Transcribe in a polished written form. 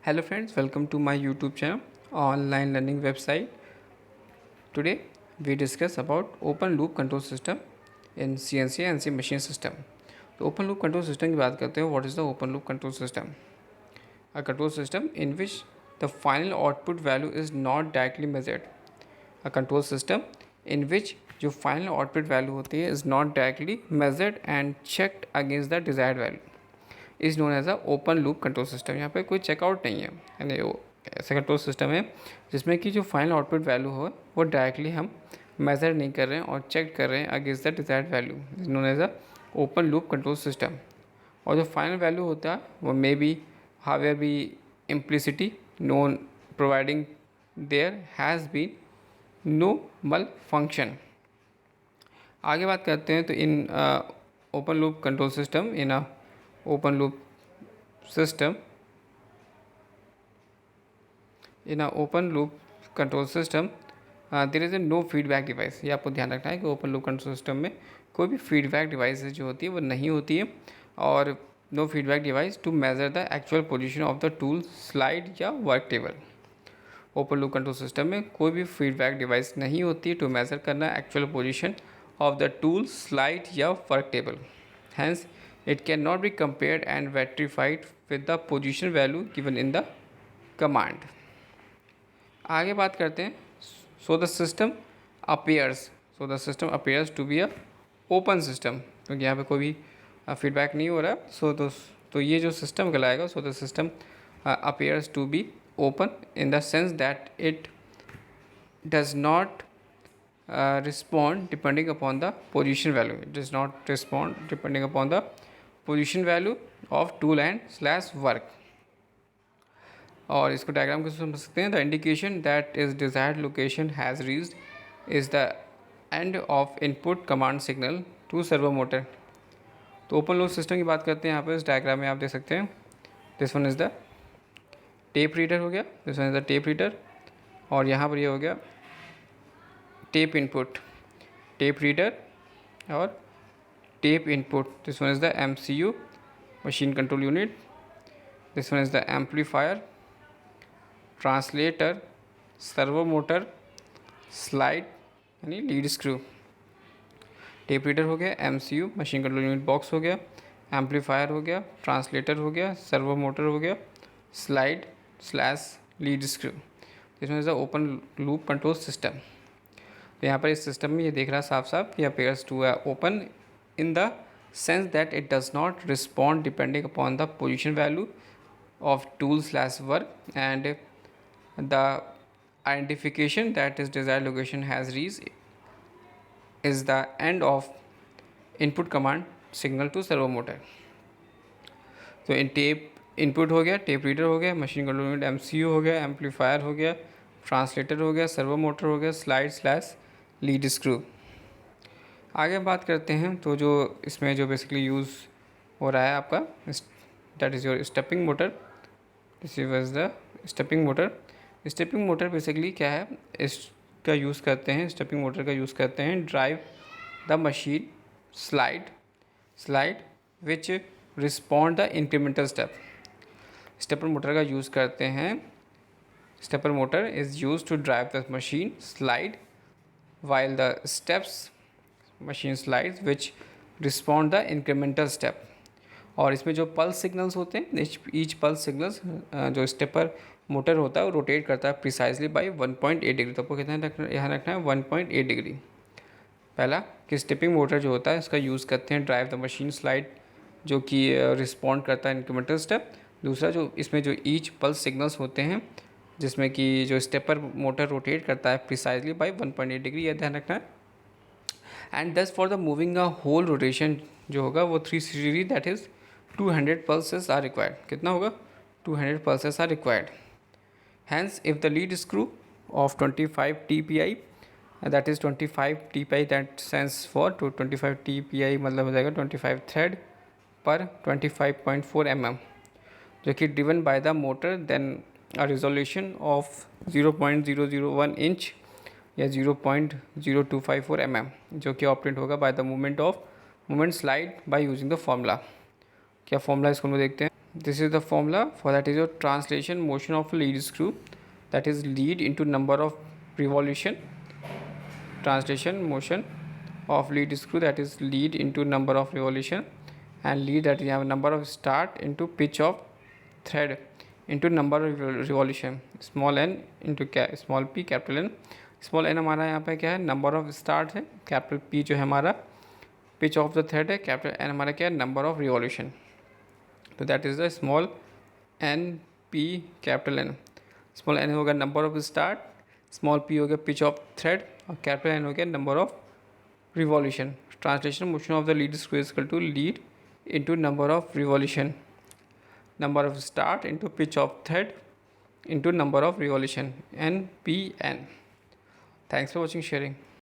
Hello friends, welcome to my YouTube channel, online learning website. Today we discuss about open loop control system in CNC and CNC machine system. तो open loop control system की बात करते हैं. What is the open loop control system? A control system in which the final output value is not directly measured. A control system in which जो final output value होती है is not directly measured and checked against the desired value is known as a open loop control system. यहाँ पे कोई checkout नहीं है, यानी वो ऐसा कंट्रोल सिस्टम है जिसमें कि जो फाइनल आउटपुट वैल्यू हो वो डायरेक्टली हम मेज़र नहीं कर रहे हैं और चेक कर रहे हैं against the desired value is known as a open loop control system. और जो फाइनल वैल्यू होता है वो may be however be implicitly known providing there has been no malfunction. आगे बात करते हैं तो in open loop control system in a open loop system in a open loop control system there is a no feedback device. ये आपको ध्यान रखना है कि ओपन लूप कंट्रोल सिस्टम में कोई भी फीडबैक डिवाइस जो होती है वो नहीं होती है और no feedback device to measure the actual position of the tool slide या work table. Open loop control system में कोई भी फीडबैक डिवाइस नहीं होती है टू मेजर करना actual position of the tool slide या work table. Hence it cannot be compared and verified with the position value given in the command. आगे बात करते हैं. so the system appears to be a open system, क्योंकि यहाँ पे कोई भी फीडबैक नहीं हो रहा है. तो ये जो सिस्टम कहलाएगा. so the system appears to be open in the sense that it does not respond depending upon the position value. It does not respond depending upon the position value of tool and slash work. और इसको diagram को समझ सकते हैं. The indication that is desired location has reached is the end of input command signal to servo motor. तो open loop system की बात करते हैं. यहाँ पर इस डायग्राम में आप देख सकते हैं. This one is the tape reader हो गया. This one is the tape reader. और यहाँ पर ये हो गया टेप इनपुट, टेप रीडर और tape input. This one is the MCU, machine control unit. This one is the amplifier, translator, servo motor, slide यानी लीड स्क्रू. टेप रीडर हो गया, MCU machine control unit box हो गया, amplifier हो गया, translator हो गया, सर्वो मोटर हो गया, स्लाइड स्लैश लीड स्क्रू. इसमें is the open loop control system. तो यहाँ पर इस सिस्टम में ये देख रहा है साफ साफ कि appears to open in the sense that it does not respond depending upon the position value of tool slash work and the identification that is desired location has reached is the end of input command signal to servo motor. तो इन tape input हो गया, tape reader हो गया, machine control unit MCU हो गया, amplifier हो गया, translator हो गया, सर्वो मोटर हो गया, स्लाइड स्लैश लीड स्क्रू. आगे बात करते हैं तो जो इसमें जो बेसिकली यूज़ हो रहा है आपका that is your stepping motor. This was the stepping motor. Stepping motor basically क्या है, इसका यूज़ करते हैं, स्टेपिंग मोटर का यूज़ करते हैं drive the machine slide which respond the incremental step. Stepper motor का यूज़ करते हैं. Stepper motor is use to drive the machine slide while the steps machine slides which respond the incremental step. और इसमें जो pulse signals होते हैं, each pulse signals जो stepper motor होता है वो रोटेट करता है प्रिसाइजली बाई 1.8 डिग्री. तो आपको कितना यहाँ रखना है 1.8 डिग्री. पहला कि स्टेपिंग मोटर जो होता है इसका यूज़ करते हैं ड्राइव द मशीन स्लाइड जो कि रिस्पॉन्ड करता है इंक्रीमेंटल स्टेप. दूसरा जो इसमें जो ईच पल्स सिग्नल्स होते हैं जिसमें कि जो स्टेपर मोटर रोटेट करता है प्रिसाइजली बाई 1.8 डिग्री, यह ध्यान रखना है. And thus for the moving a whole rotation जो होगा वो 360 degree that is 200 pulses are required. कितना होगा 200 pulses are required. Hence if the lead screw of 25 TPI that is 25 TPI that sense for 25 TPI मतलब हो जाएगा 25 thread पर 25.4 mm जो कि driven by the motor then a resolution of 0.001 inch या 0.0254 mm जो कि ऑपरेट होगा by the movement slide by using the formula. क्या फॉर्मूला इसको हम देखते हैं. This is the formula for that is your translation motion of a lead screw, that is lead into number of revolution. Translation motion of lead screw, that is lead into number of revolution, and lead, that is have number of start into pitch of thread into number of revolution. Small n into small p capital N. Small n हमारा यहाँ पे क्या है, number of start है, capital p जो है हमारा pitch of the thread है, कैपिटल n हमारा क्या है, नंबर ऑफ रिवॉल्यूशन. तो that is the small n p capital N. Small n हो गया number of start, small p हो गया पिच ऑफ थ्रेड, और कैपिटल N हो गया number of revolution. Translation motion of the lead screw is equal to lead into number of revolution, number of start into pitch of thread into number of revolution, NPN. Thanks for watching, sharing.